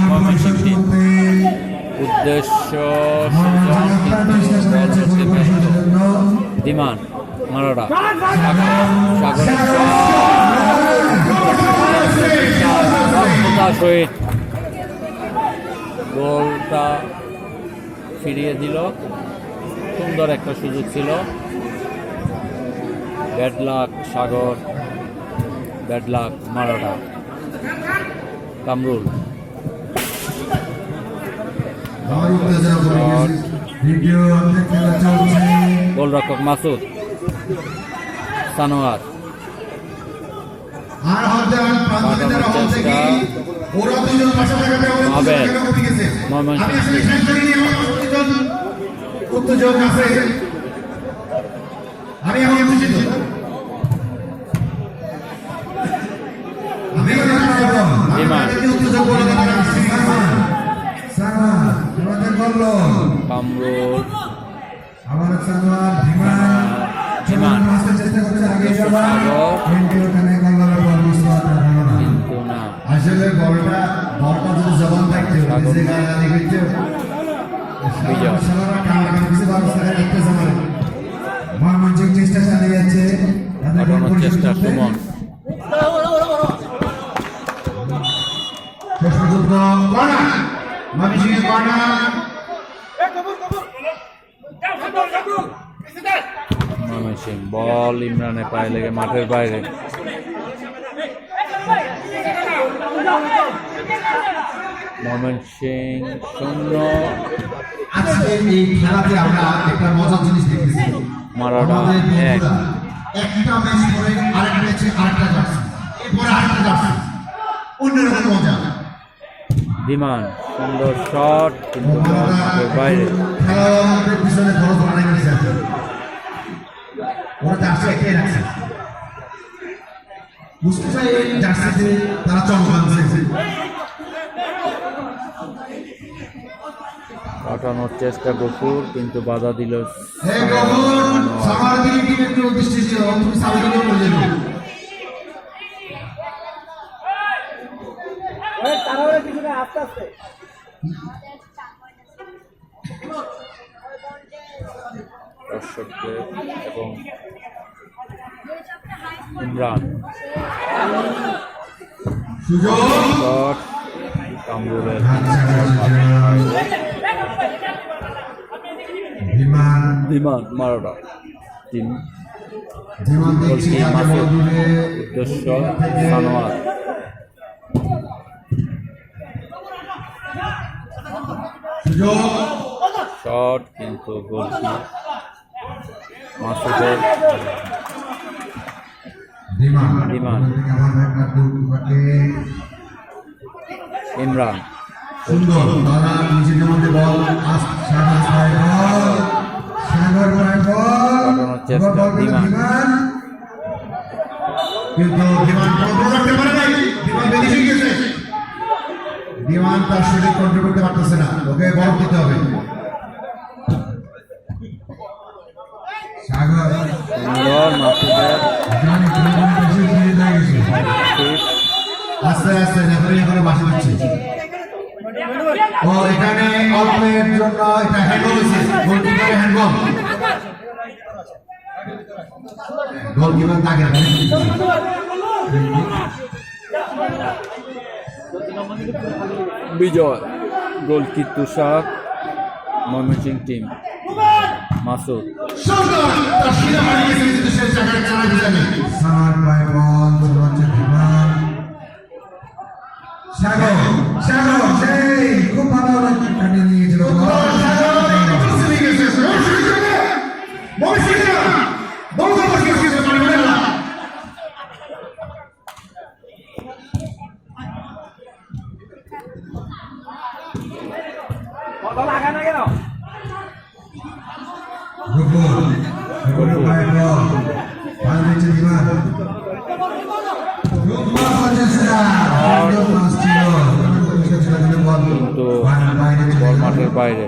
Mymensingh team. উদ্দেশ্য বিমান মারাডা সহিত গোলটা ফিরিয়ে দিল। সুন্দর একটা সুযোগ ছিল। ব্যাড লাক সাগর, ব্যাড লাক মারাডা। কামরুল গোলরক্ষক মাসুদ, সানোয়ার কামরুল আসলে বলটা যদি জবান থাকতে ময়মনসিংহ চেষ্টা চালিয়ে যাচ্ছে। চেষ্টা সুমন ময়মনসিংহ বল ইমরানের পায়ে লেগে মাঠের বাইরে। ময়মনসিংহ 0। আজকে এই খেলাতে আমরা একটা মজার জিনিস দেখেছি। মারাডা 1। একটা ম্যাচ পরে আরেকটা ম্যাচে আরেকটা জার্সি, এরপরে আরেকটা জার্সি, অন্যরকম মজা। বিমান সুন্দর শট কিন্তু মাঠের বাইরে। খেলোয়াড়দের পিছনে খরচ বানাই গেছে, ওরা জার্সি একটাই রাখছে। বুঝতে চাই এই জার্সিতে তারা চমকান দিয়েছে। কাটানোর চেষ্টা গফুর কিন্তু বাধা দিল। দর্শকদের এবং ইমরান শট কামরুলের বিমান মারাডা টিম। উদ্দেশ্য সানোয়ার শট কিন্তু গোলকি মাসুদের। বিমান ইমরান সুন্দর তারা নিজেদের মধ্যে বল কাটানোর চেষ্টা বিমান কিন্তু বিমান কন্ট্রোল করতে পারে নাই। বিমান বেরিয়ে গেছে, বিমান তার শরীর কন্ট্রোল করতে পারতেছে না, ওকে বল দিতে হবে। সাগর সুন্দর মাসুদের আস্তে আস্তে রেফারি করে বাসা হচ্ছে। ও এখানে অল্পের জন্য এটা হ্যান্ডবল হয়েছে, গোলকিপারে হ্যান্ডবল। গোলকিপার তাকে বিজয় গোলকি তুষার ময়মনসিংহ টিম। মাসুদ খুব ভালো নিয়েছিল। কিন্তু বল মাঠের বাইরে।